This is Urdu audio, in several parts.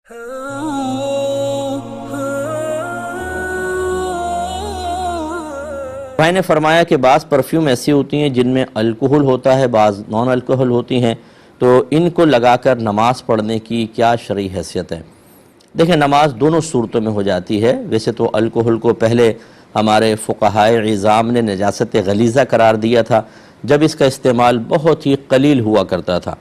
بھائی نے فرمایا کہ بعض پرفیوم ایسی ہوتی ہیں جن میں الکوہل ہوتا ہے، بعض نان الکوہل ہوتی ہیں، تو ان کو لگا کر نماز پڑھنے کی کیا شرعی حیثیت ہے؟ دیکھیں، نماز دونوں صورتوں میں ہو جاتی ہے۔ ویسے تو الکوہل کو پہلے ہمارے فقہائے عظام نے نجاست غلیظہ قرار دیا تھا جب اس کا استعمال بہت ہی قلیل ہوا کرتا تھا،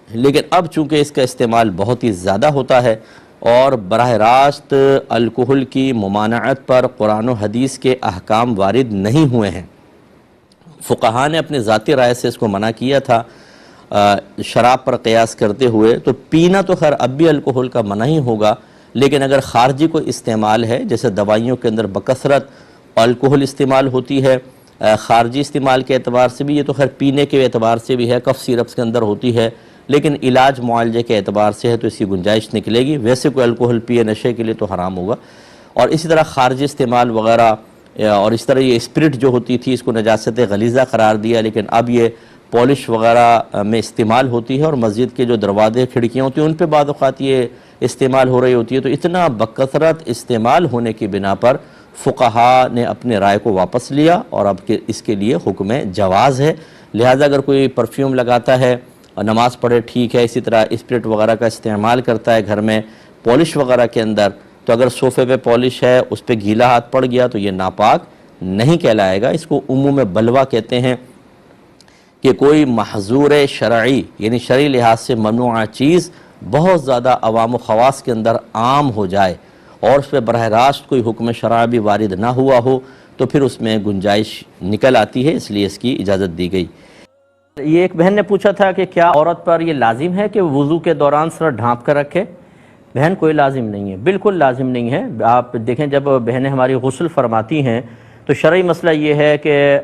لیکن اب چونکہ اس کا استعمال بہت ہی زیادہ ہوتا ہے اور براہ راست الکوہل کی ممانعت پر قرآن و حدیث کے احکام وارد نہیں ہوئے ہیں، فقہاء نے اپنے ذاتی رائے سے اس کو منع کیا تھا شراب پر قیاس کرتے ہوئے، تو پینا تو خیر اب بھی الکوہل کا منع ہی ہوگا، لیکن اگر خارجی کوئی استعمال ہے، جیسے دوائیوں کے اندر بکثرت الکوہل استعمال ہوتی ہے، خارجی استعمال کے اعتبار سے بھی، یہ تو خیر پینے کے اعتبار سے بھی ہے، کف سیرپس کے اندر ہوتی ہے، لیکن علاج معالجے کے اعتبار سے ہے تو اس کی گنجائش نکلے گی۔ ویسے کوئی الکوہل پیے نشے کے لیے تو حرام ہوگا، اور اسی طرح خارجی استعمال وغیرہ، اور اس طرح یہ اسپرٹ جو ہوتی تھی اس کو نجاست غلیظہ قرار دیا، لیکن اب یہ پالش وغیرہ میں استعمال ہوتی ہے، اور مسجد کے جو دروازے کھڑکیاں ہوتی ہیں ان پہ بعض اوقات یہ استعمال ہو رہی ہوتی ہے، تو اتنا بکثرت استعمال ہونے کی بنا پر فقہاء نے اپنے رائے کو واپس لیا، اور اب اس کے لیے حکم جواز ہے۔ لہذا اگر کوئی پرفیوم لگاتا ہے اور نماز پڑھے ٹھیک ہے، اسی طرح اسپرٹ وغیرہ کا استعمال کرتا ہے گھر میں پالش وغیرہ کے اندر، تو اگر صوفے پہ پالش ہے اس پہ گیلا ہاتھ پڑ گیا تو یہ ناپاک نہیں کہلائے گا۔ اس کو عموم بلوہ کہتے ہیں کہ کوئی محظور شرعی یعنی شرعی لحاظ سے ممنوع چیز بہت زیادہ عوام و خواص کے اندر عام ہو جائے اور اس پہ براہ راست کوئی حکم شرع بھی وارد نہ ہوا ہو تو پھر اس میں گنجائش نکل آتی ہے، اس لیے اس کی اجازت دی گئی۔ یہ ایک بہن نے پوچھا تھا کہ کیا عورت پر یہ لازم ہے کہ وضو کے دوران سر ڈھانپ کر رکھے؟ بہن، کوئی لازم نہیں ہے، بالکل لازم نہیں ہے۔ آپ دیکھیں، جب بہنیں ہماری غسل فرماتی ہیں تو شرعی مسئلہ یہ ہے کہ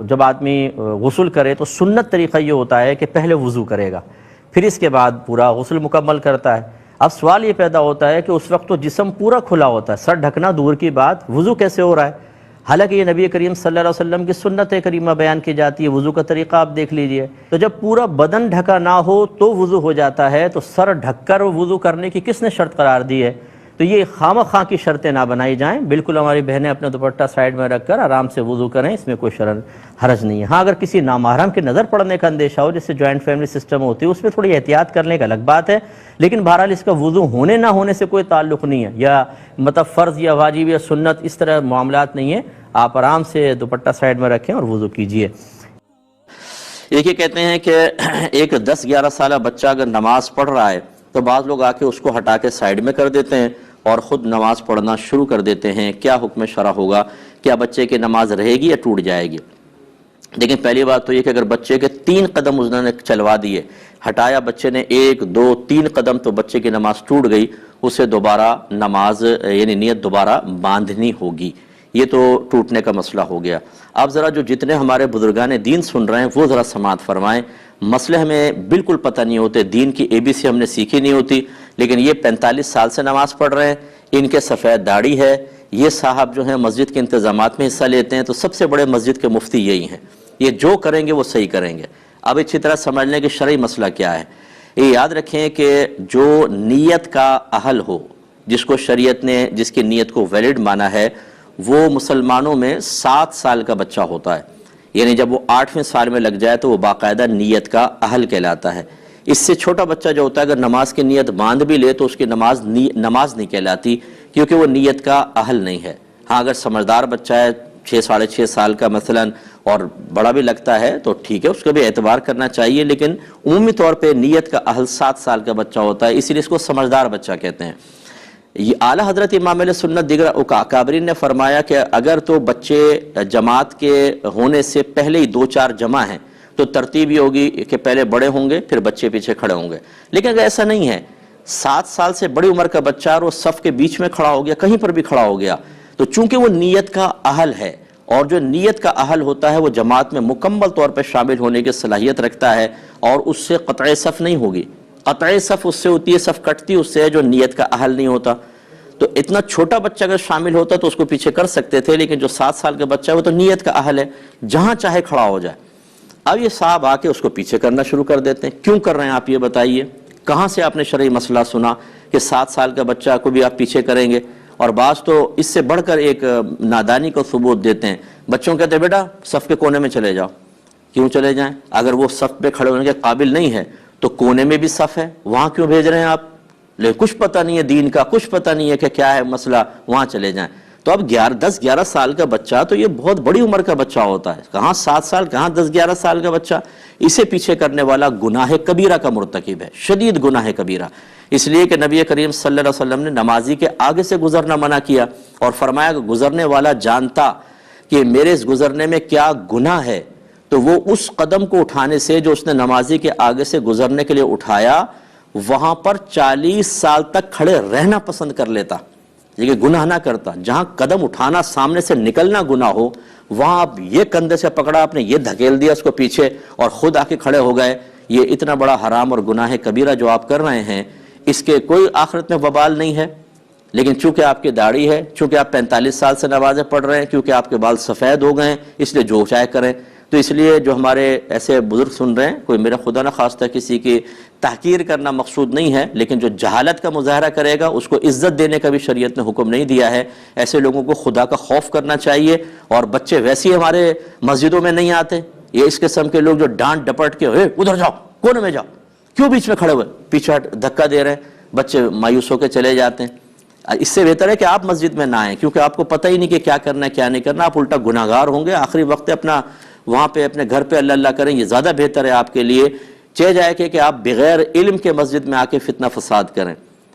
جب آدمی غسل کرے تو سنت طریقہ یہ ہوتا ہے کہ پہلے وضو کرے گا، پھر اس کے بعد پورا غسل مکمل کرتا ہے۔ اب سوال یہ پیدا ہوتا ہے کہ اس وقت تو جسم پورا کھلا ہوتا ہے، سر ڈھکنا دور کی بات، وضو کیسے ہو رہا ہے؟ حالانکہ یہ نبی کریم صلی اللہ علیہ وسلم کی سنت کریمہ بیان کی جاتی ہے، وضو کا طریقہ آپ دیکھ لیجئے۔ تو جب پورا بدن ڈھکا نہ ہو تو وضو ہو جاتا ہے، تو سر ڈھک کر وضو کرنے کی کس نے شرط قرار دی ہے؟ تو یہ خواہ کی شرطیں نہ بنائی جائیں، بالکل ہماری بہنیں اپنے دوپٹہ سائیڈ میں رکھ کر آرام سے وضو کریں، اس میں کوئی حرج نہیں ہے۔ ہاں، اگر کسی نامحرم کے نظر پڑنے کا اندیشہ ہو، جس سے جوائنٹ فیملی سسٹم ہوتی ہے، اس میں تھوڑی احتیاط کرنے کا الگ بات ہے، لیکن بہرحال اس کا وضو ہونے نہ ہونے سے کوئی تعلق نہیں ہے، یا مطلب فرض یا واجب یا سنت اس طرح معاملات نہیں ہیں۔ آپ آرام سے دوپٹہ سائیڈ میں رکھیں اور وضو کیجئے۔ یہ کہتے ہیں کہ ایک 10-11 سالہ بچہ اگر نماز پڑھ رہا ہے تو بعض لوگ آ کے اس کو ہٹا کے سائیڈ میں کر دیتے ہیں اور خود نماز پڑھنا شروع کر دیتے ہیں، کیا حکم شرع ہوگا؟ کیا بچے کی نماز رہے گی یا ٹوٹ جائے گی؟ لیکن پہلی بات تو یہ کہ اگر بچے کے 3 قدم انہوں نے چلوا دیے، ہٹایا بچے نے 1 2 3 قدم، تو بچے کی نماز ٹوٹ گئی، اسے دوبارہ نماز یعنی نیت دوبارہ باندھنی ہوگی، یہ تو ٹوٹنے کا مسئلہ ہو گیا۔ اب ذرا جو جتنے ہمارے بزرگان دین سن رہے ہیں وہ ذرا سماعت فرمائیں، مسئلے ہمیں بالکل پتہ نہیں ہوتے، دین کی ABC ہم نے سیکھی نہیں ہوتی، لیکن یہ 45 سال سے نماز پڑھ رہے ہیں، ان کے سفید داڑھی ہے، یہ صاحب جو ہیں مسجد کے انتظامات میں حصہ لیتے ہیں، تو سب سے بڑے مسجد کے مفتی یہی ہیں، یہ جو کریں گے وہ صحیح کریں گے۔ اب اچھی طرح سمجھ لیں کہ شرعی مسئلہ کیا ہے۔ یہ یاد رکھیں کہ جو نیت کا اہل ہو، جس کو شریعت نے جس کی نیت کو ویلڈ مانا ہے، وہ مسلمانوں میں 7 سال کا بچہ ہوتا ہے، یعنی جب وہ 8ویں سال میں لگ جائے تو وہ باقاعدہ نیت کا اہل کہلاتا ہے۔ اس سے چھوٹا بچہ جو ہوتا ہے اگر نماز کی نیت باندھ بھی لے تو اس کی نماز نہیں کہلاتی، کیونکہ وہ نیت کا اہل نہیں ہے۔ ہاں، اگر سمجھدار بچہ ہے 6-6.5 سال کا مثلا اور بڑا بھی لگتا ہے تو ٹھیک ہے، اس کا بھی اعتبار کرنا چاہیے، لیکن عمومی طور پہ نیت کا اہل 7 سال کا بچہ ہوتا ہے، اسی لیے اس کو سمجھدار بچہ کہتے ہیں۔ یہ اعلیٰ حضرت امام اہل سنت دیگر اکابرین نے فرمایا کہ اگر تو بچے جماعت کے ہونے سے پہلے ہی 2-4 جمع ہیں تو ترتیب یہ ہوگی کہ پہلے بڑے ہوں گے پھر بچے پیچھے کھڑے ہوں گے، لیکن اگر ایسا نہیں ہے، 7 سال سے بڑی عمر کا بچہ اور وہ صف کے بیچ میں کھڑا ہو گیا، کہیں پر بھی کھڑا ہو گیا، تو چونکہ وہ نیت کا اہل ہے، اور جو نیت کا اہل ہوتا ہے وہ جماعت میں مکمل طور پر شامل ہونے کی صلاحیت رکھتا ہے، اور اس سے قطع صف نہیں ہوگی۔ قطع صف اس سے ہوتی ہے، صف کٹتی اس سے ہے جو نیت کا اہل نہیں ہوتا۔ تو اتنا چھوٹا بچہ اگر شامل ہوتا تو اس کو پیچھے کر سکتے تھے، لیکن جو 7 سال کا بچہ ہے وہ تو نیت کا اہل ہے، جہاں چاہے کھڑا ہو جائے۔ اب یہ صاحب آ کے اس کو پیچھے کرنا شروع کر دیتے ہیں، کیوں کر رہے ہیں آپ یہ بتائیے؟ کہاں سے آپ نے شرعی مسئلہ سنا؟ کہ 7 سال کا بچہ کو بھی آپ پیچھے کریں گے، اور بعض تو اس سے بڑھ کر ایک نادانی کو ثبوت دیتے ہیں، بچوں کہتے ہیں بیٹا صف کے کونے میں چلے جاؤ۔ کیوں چلے جائیں؟ اگر وہ صف پہ کھڑے ہونے کے قابل نہیں ہے تو کونے میں بھی صف ہے، وہاں کیوں بھیج رہے ہیں آپ؟ لیکن کچھ پتہ نہیں ہے دین کا، کچھ پتہ نہیں ہے کہ کیا ہے مسئلہ، وہاں چلے جائیں۔ تو اب 10-11 سال کا بچہ تو یہ بہت بڑی عمر کا بچہ ہوتا ہے، کہاں 7 سال، کہاں 10-11 سال کا بچہ، اسے پیچھے کرنے والا گناہ کبیرہ کا مرتکب ہے، شدید گناہ کبیرہ۔ اس لیے کہ نبی کریم صلی اللہ علیہ وسلم نے نمازی کے آگے سے گزرنا منع کیا، اور فرمایا کہ گزرنے والا جانتا کہ میرے اس گزرنے میں کیا گناہ ہے تو وہ اس قدم کو اٹھانے سے جو اس نے نمازی کے آگے سے گزرنے کے لیے اٹھایا، وہاں پر 40 سال تک کھڑے رہنا پسند کر لیتا، یہ گناہ نہ کرتا۔ جہاں قدم اٹھانا، سامنے سے نکلنا گناہ ہو، وہاں آپ یہ کندھے سے پکڑا، آپ نے یہ دھکیل دیا اس کو پیچھے اور خود آ کے کھڑے ہو گئے، یہ اتنا بڑا حرام اور گناہ کبیرہ جو آپ کر رہے ہیں، اس کے کوئی آخرت میں وبال نہیں ہے۔ لیکن چونکہ آپ کی داڑھی ہے، چونکہ آپ 45 سال سے نمازیں پڑھ رہے ہیں، کیونکہ آپ کے بال سفید ہو گئے ہیں، اس لیے جو چاہے کریں۔ تو اس لیے جو ہمارے ایسے بزرگ سن رہے ہیں، کوئی میرا خدا نہ خواستہ کسی کی تحقیر کرنا مقصود نہیں ہے، لیکن جو جہالت کا مظاہرہ کرے گا اس کو عزت دینے کا بھی شریعت نے حکم نہیں دیا ہے۔ ایسے لوگوں کو خدا کا خوف کرنا چاہیے، اور بچے ویسے ہی ہمارے مسجدوں میں نہیں آتے، یہ اس قسم کے لوگ جو ڈانٹ ڈپٹ کے ادھر جاؤ، کونے میں جاؤ، کیوں بیچ میں کھڑے ہوئے، پیچھے دھکا دے رہے ہیں، بچے مایوس ہو کے چلے جاتے ہیں۔ اس سے بہتر ہے کہ آپ مسجد میں نہ آئیں، کیونکہ آپ کو پتہ ہی نہیں کہ کیا کرنا ہے کیا نہیں کرنا، آپ الٹا گناہ گار ہوں گے۔ آخری وقت اپنا وہاں پہ اپنے گھر پہ اللہ اللہ کریں، یہ زیادہ بہتر ہے آپ کے لیے، چہ جائے کہ آپ بغیر علم کے مسجد میں آ کے فتنہ فساد کریں۔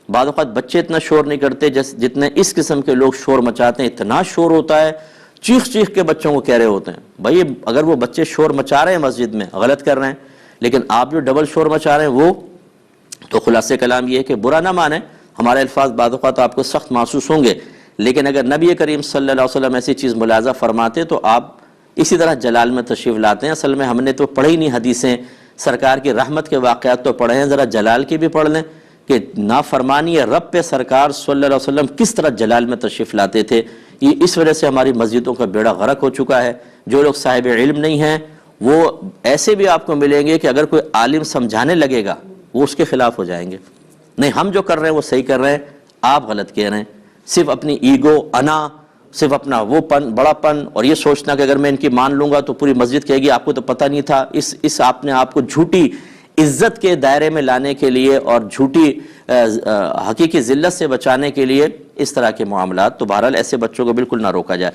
بعض اوقات بچے اتنا شور نہیں کرتے جتنے اس قسم کے لوگ شور مچاتے ہیں، اتنا شور ہوتا ہے، چیخ چیخ کے بچوں کو کہہ رہے ہوتے ہیں۔ بھائی اگر وہ بچے شور مچا رہے ہیں مسجد میں، غلط کر رہے ہیں، لیکن آپ جو ڈبل شور مچا رہے ہیں وہ تو خلاصہ کلام یہ ہے کہ برا نہ مانیں، ہمارے الفاظ بعض اوقات آپ کو سخت محسوس ہوں گے، لیکن اگر نبی کریم صلی اللہ علیہ وسلم ایسی چیز ملاحظہ فرماتے تو آپ اسی طرح جلال میں تشریف لاتے ہیں۔ اصل میں ہم نے تو پڑھی نہیں حدیثیں، سرکار کی رحمت کے واقعات تو پڑھے ہیں، ذرا جلال کی بھی پڑھ لیں کہ نافرمانی رب پہ سرکار صلی اللہ علیہ وسلم کس طرح جلال میں تشریف لاتے تھے۔ یہ اس وجہ سے ہماری مسجدوں کا بیڑا غرق ہو چکا ہے۔ جو لوگ صاحب علم نہیں ہیں وہ ایسے بھی آپ کو ملیں گے کہ اگر کوئی عالم سمجھانے لگے گا وہ اس کے خلاف ہو جائیں گے، نہیں ہم جو کر رہے ہیں وہ صحیح کر رہے ہیں، آپ غلط کہہ رہے ہیں۔ صرف اپنی ایگو، انا، صرف اپنا وہ پن، بڑا پن، اور یہ سوچنا کہ اگر میں ان کی مان لوں گا تو پوری مسجد کہے گی آپ کو تو پتہ نہیں تھا، اس آپ نے آپ کو جھوٹی عزت کے دائرے میں لانے کے لیے اور جھوٹی حقیقی ذلت سے بچانے کے لیے اس طرح کے معاملات، تو بہرحال ایسے بچوں کو بالکل نہ روکا جائے۔